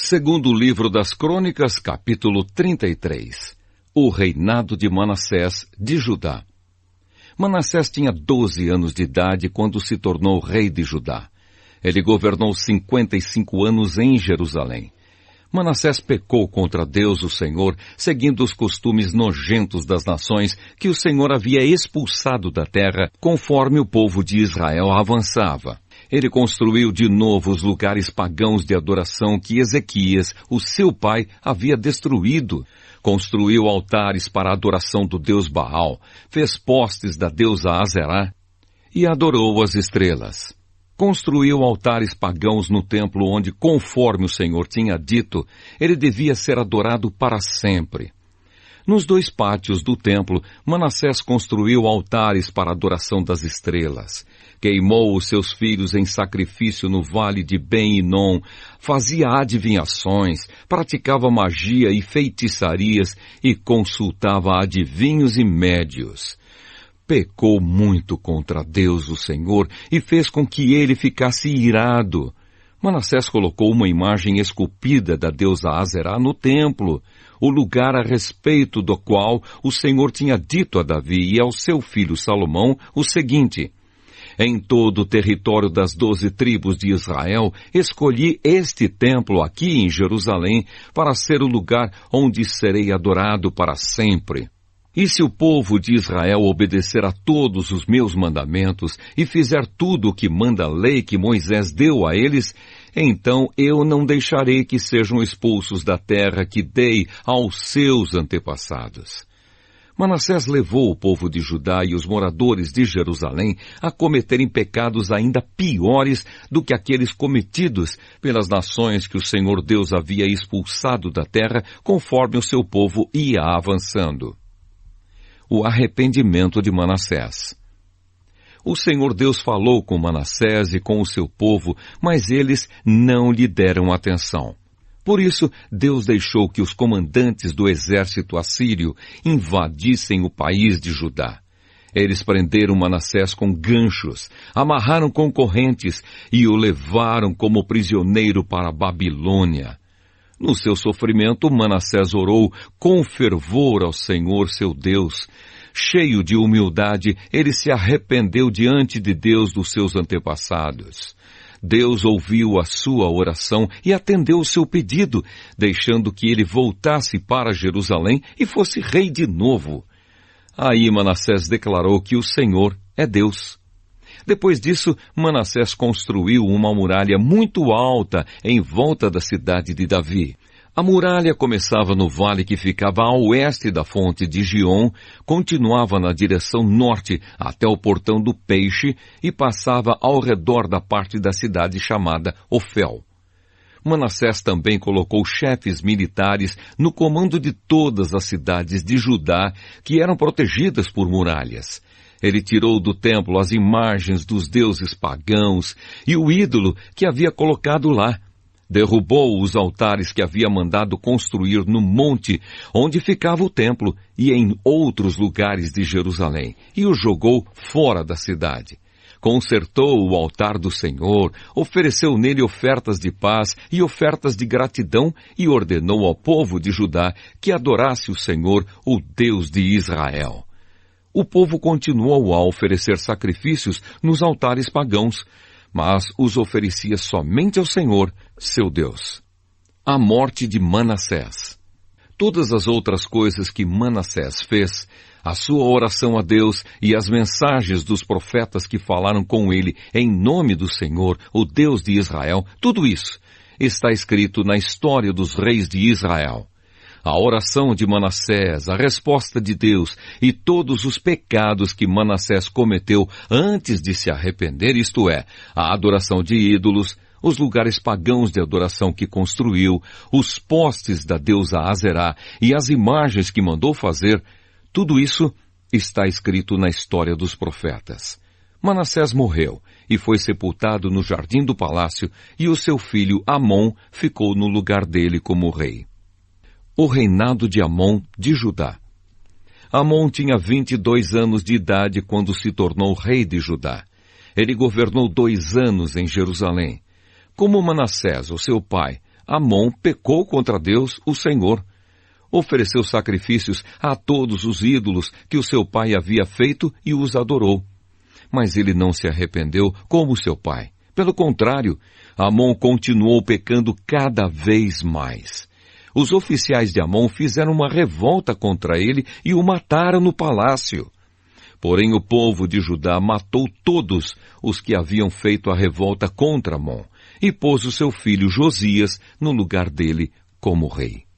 Segundo livro das Crônicas, capítulo 33. O reinado de Manassés de Judá. Manassés tinha 12 anos de idade quando se tornou rei de Judá. Ele governou 55 anos em Jerusalém. Manassés pecou contra Deus, o Senhor, seguindo os costumes nojentos das nações que o Senhor havia expulsado da terra, conforme o povo de Israel avançava. Ele construiu de novo os lugares pagãos de adoração que Ezequias, o seu pai, havia destruído. Construiu altares para a adoração do deus Baal, fez postes da deusa Azerá e adorou as estrelas. Construiu altares pagãos no templo onde, conforme o Senhor tinha dito, ele devia ser adorado para sempre. Nos 2 pátios do templo, Manassés construiu altares para a adoração das estrelas. Queimou os seus filhos em sacrifício no vale de Ben-Hinom, fazia adivinhações, praticava magia e feitiçarias e consultava adivinhos e médios. Pecou muito contra Deus, o Senhor, e fez com que ele ficasse irado. Manassés colocou uma imagem esculpida da deusa Azerá no templo, o lugar a respeito do qual o Senhor tinha dito a Davi e ao seu filho Salomão o seguinte: em todo o território das 12 tribos de Israel, escolhi este templo aqui em Jerusalém para ser o lugar onde serei adorado para sempre. E se o povo de Israel obedecer a todos os meus mandamentos e fizer tudo o que manda a lei que Moisés deu a eles, então eu não deixarei que sejam expulsos da terra que dei aos seus antepassados. Manassés levou o povo de Judá e os moradores de Jerusalém a cometerem pecados ainda piores do que aqueles cometidos pelas nações que o Senhor Deus havia expulsado da terra conforme o seu povo ia avançando. O arrependimento de Manassés. O Senhor Deus falou com Manassés e com o seu povo, mas eles não lhe deram atenção. Por isso, Deus deixou que os comandantes do exército assírio invadissem o país de Judá. Eles prenderam Manassés com ganchos, amarraram com correntes e o levaram como prisioneiro para a Babilônia. No seu sofrimento, Manassés orou com fervor ao Senhor seu Deus. Cheio de humildade, ele se arrependeu diante de Deus dos seus antepassados. Deus ouviu a sua oração e atendeu o seu pedido, deixando que ele voltasse para Jerusalém e fosse rei de novo. Aí Manassés declarou que o Senhor é Deus. Depois disso, Manassés construiu uma muralha muito alta em volta da cidade de Davi. A muralha começava no vale que ficava a oeste da fonte de Giom, continuava na direção norte até o portão do Peixe e passava ao redor da parte da cidade chamada Ofel. Manassés também colocou chefes militares no comando de todas as cidades de Judá que eram protegidas por muralhas. Ele tirou do templo as imagens dos deuses pagãos e o ídolo que havia colocado lá. Derrubou os altares que havia mandado construir no monte onde ficava o templo e em outros lugares de Jerusalém, e os jogou fora da cidade. Consertou o altar do Senhor, ofereceu nele ofertas de paz e ofertas de gratidão e ordenou ao povo de Judá que adorasse o Senhor, o Deus de Israel. O povo continuou a oferecer sacrifícios nos altares pagãos, mas os oferecia somente ao Senhor, seu Deus. A morte de Manassés. Todas as outras coisas que Manassés fez, a sua oração a Deus e as mensagens dos profetas que falaram com ele em nome do Senhor, o Deus de Israel, tudo isso está escrito na história dos reis de Israel. A oração de Manassés, a resposta de Deus e todos os pecados que Manassés cometeu antes de se arrepender, isto é, a adoração de ídolos, os lugares pagãos de adoração que construiu, os postes da deusa Azerá e as imagens que mandou fazer, tudo isso está escrito na história dos profetas. Manassés morreu e foi sepultado no jardim do palácio e o seu filho Amon ficou no lugar dele como rei. O reinado de Amon de Judá. Amon tinha 22 anos de idade quando se tornou rei de Judá. Ele governou 2 anos em Jerusalém. Como Manassés, o seu pai, Amon pecou contra Deus, o Senhor. Ofereceu sacrifícios a todos os ídolos que o seu pai havia feito e os adorou. Mas ele não se arrependeu como seu pai. Pelo contrário, Amon continuou pecando cada vez mais. Os oficiais de Amon fizeram uma revolta contra ele e o mataram no palácio. Porém, o povo de Judá matou todos os que haviam feito a revolta contra Amon e pôs o seu filho Josias no lugar dele como rei.